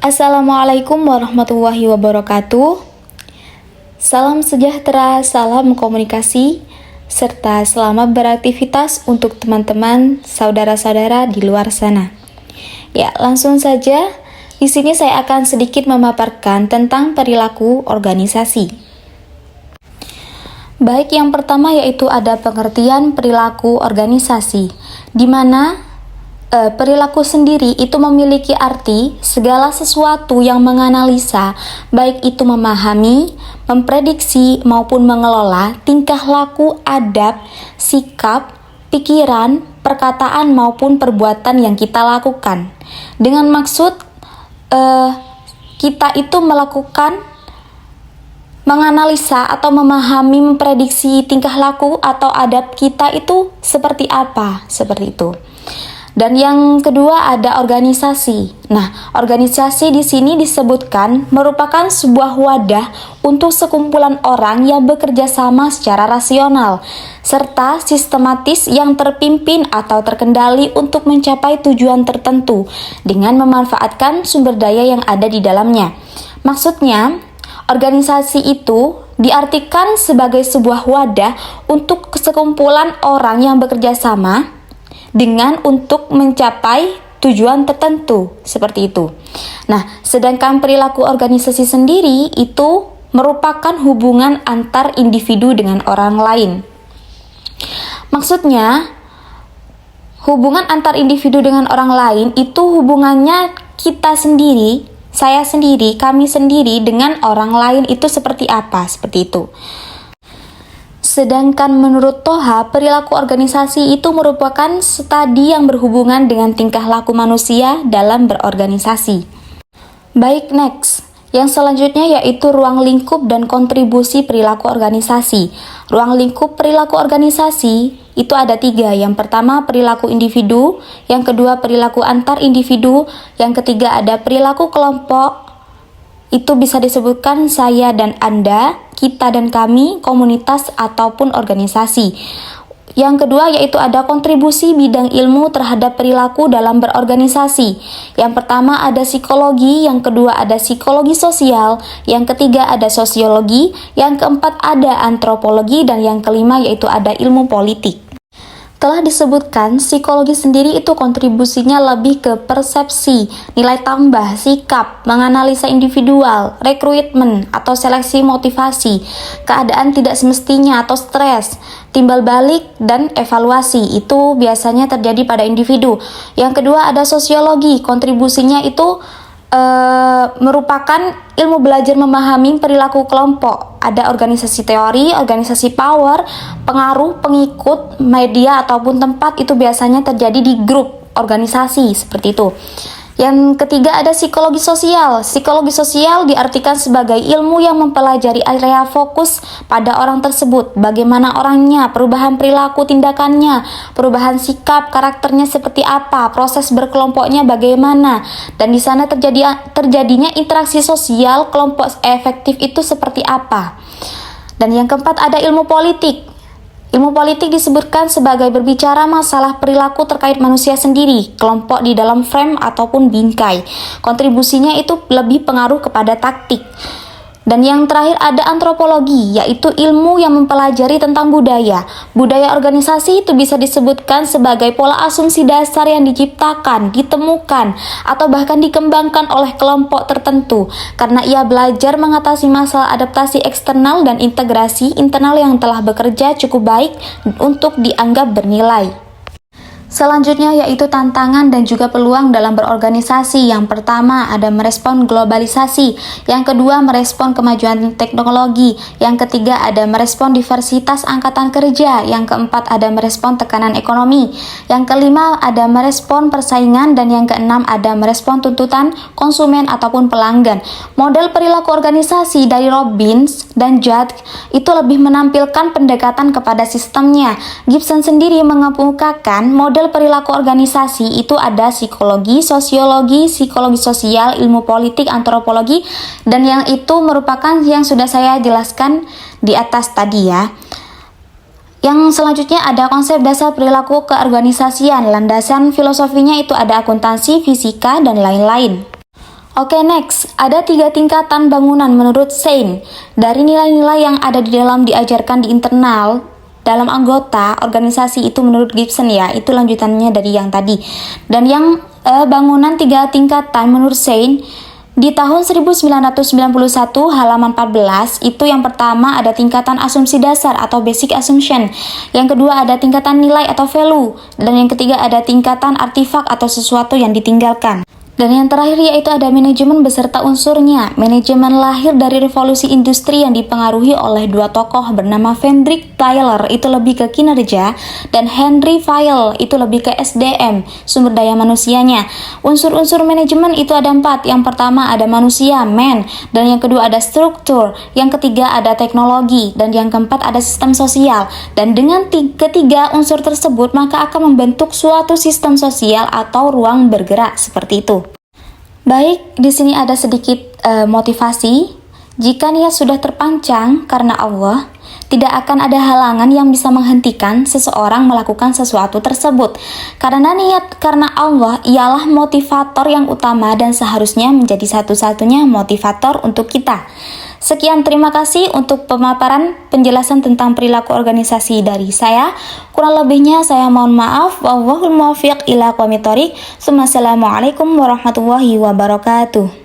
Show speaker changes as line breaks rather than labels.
Assalamualaikum warahmatullahi wabarakatuh. Salam sejahtera, salam komunikasi, serta selamat beraktivitas untuk teman-teman, saudara-saudara di luar sana. Ya, langsung saja. Di sini saya akan sedikit memaparkan tentang perilaku organisasi. Baik, yang pertama yaitu ada pengertian perilaku organisasi, di mana perilaku sendiri itu memiliki arti segala sesuatu yang menganalisa, baik itu memahami, memprediksi maupun mengelola tingkah laku, adab, sikap, pikiran, perkataan maupun perbuatan yang kita lakukan. Dengan maksud kita itu menganalisa atau memahami, memprediksi tingkah laku atau adab kita itu seperti apa, seperti itu. Dan yang kedua ada organisasi. Nah, organisasi di sini disebutkan merupakan sebuah wadah untuk sekumpulan orang yang bekerja sama secara rasional serta sistematis yang terpimpin atau terkendali untuk mencapai tujuan tertentu dengan memanfaatkan sumber daya yang ada di dalamnya. Maksudnya, organisasi itu diartikan sebagai sebuah wadah untuk sekumpulan orang yang bekerja sama dengan untuk mencapai tujuan tertentu, seperti itu. Nah, sedangkan perilaku organisasi sendiri itu merupakan hubungan antar individu dengan orang lain. Maksudnya, hubungan antar individu dengan orang lain itu hubungannya kita sendiri, saya sendiri, kami sendiri dengan orang lain itu seperti apa, seperti itu. Sedangkan menurut Toha, perilaku organisasi itu merupakan studi yang berhubungan dengan tingkah laku manusia dalam berorganisasi. Baik, next. Yang selanjutnya yaitu ruang lingkup dan kontribusi perilaku organisasi. Ruang lingkup perilaku organisasi itu ada 3. Yang pertama perilaku individu, yang kedua perilaku antar individu, yang ketiga ada perilaku kelompok. Itu bisa disebutkan saya dan Anda, kita dan kami, komunitas ataupun organisasi. Yang kedua yaitu ada kontribusi bidang ilmu terhadap perilaku dalam berorganisasi. Yang pertama ada psikologi, yang kedua ada psikologi sosial, yang ketiga ada sosiologi, yang keempat ada antropologi, dan yang kelima yaitu ada ilmu politik. Telah disebutkan, psikologi sendiri itu kontribusinya lebih ke persepsi, nilai tambah, sikap, menganalisa individual, rekrutmen atau seleksi motivasi, keadaan tidak semestinya atau stres, timbal balik, dan evaluasi. Itu biasanya terjadi pada individu. Yang kedua ada sosiologi, kontribusinya itu merupakan ilmu belajar memahami perilaku kelompok. Ada organisasi teori, organisasi power, pengaruh, pengikut, media ataupun tempat, itu biasanya terjadi di grup organisasi seperti itu. Yang ketiga ada psikologi sosial. Psikologi sosial diartikan sebagai ilmu yang mempelajari area fokus pada orang tersebut, bagaimana orangnya, perubahan perilaku tindakannya, perubahan sikap, karakternya seperti apa, proses berkelompoknya bagaimana, dan di sana terjadinya interaksi sosial kelompok efektif itu seperti apa. Dan yang keempat ada ilmu politik. Ilmu politik disebutkan sebagai berbicara masalah perilaku terkait manusia sendiri, kelompok di dalam frame ataupun bingkai. Kontribusinya itu lebih pengaruh kepada taktik. Dan yang terakhir ada antropologi, yaitu ilmu yang mempelajari tentang budaya. Budaya organisasi itu bisa disebutkan sebagai pola asumsi dasar yang diciptakan, ditemukan, atau bahkan dikembangkan oleh kelompok tertentu, karena ia belajar mengatasi masalah adaptasi eksternal dan integrasi internal yang telah bekerja cukup baik untuk dianggap bernilai. Selanjutnya yaitu tantangan dan juga peluang dalam berorganisasi. Yang pertama ada merespon globalisasi, yang kedua merespon kemajuan teknologi, yang ketiga ada merespon diversitas angkatan kerja, yang keempat ada merespon tekanan ekonomi, yang kelima ada merespon persaingan, dan yang keenam ada merespon tuntutan konsumen ataupun pelanggan. Model perilaku organisasi dari Robbins dan Judd itu lebih menampilkan pendekatan kepada sistemnya. Gibson sendiri mengemukakan model perilaku organisasi itu ada psikologi, sosiologi, psikologi sosial, ilmu politik, antropologi, dan yang itu merupakan yang sudah saya jelaskan di atas tadi ya. Yang selanjutnya ada konsep dasar perilaku keorganisasian. Landasan filosofinya itu ada akuntansi, fisika, dan lain-lain. Oke, next. Ada 3 tingkatan bangunan menurut Sein. Dari nilai-nilai yang ada di dalam diajarkan di internal dalam anggota organisasi itu menurut Gibson ya, itu lanjutannya dari yang tadi. Dan yang bangunan 3 tingkatan menurut Sein di tahun 1991 halaman 14 itu yang pertama ada tingkatan asumsi dasar atau basic assumption, yang kedua ada tingkatan nilai atau value, dan yang ketiga ada tingkatan artifak atau sesuatu yang ditinggalkan. Dan yang terakhir yaitu ada manajemen beserta unsurnya. Manajemen lahir dari revolusi industri yang dipengaruhi oleh 2 tokoh bernama Frederick Tyler, itu lebih ke kinerja, dan Henry Fayol, itu lebih ke SDM, sumber daya manusianya. Unsur-unsur manajemen itu ada 4. Yang pertama ada manusia, man, dan yang kedua ada struktur, yang ketiga ada teknologi, dan yang keempat ada sistem sosial. Dan dengan ketiga unsur tersebut maka akan membentuk suatu sistem sosial atau ruang bergerak seperti itu. Baik, di sini ada sedikit motivasi. Jika niat sudah terpancang karena Allah, tidak akan ada halangan yang bisa menghentikan seseorang melakukan sesuatu tersebut. Karena niat karena Allah ialah motivator yang utama dan seharusnya menjadi satu-satunya motivator untuk kita. Sekian, terima kasih untuk pemaparan penjelasan tentang perilaku organisasi dari saya. Kurang lebihnya saya mohon maaf. Wallahul muwaffiq ila aqwamit thoriq. Assalamualaikum warahmatullahi wabarakatuh.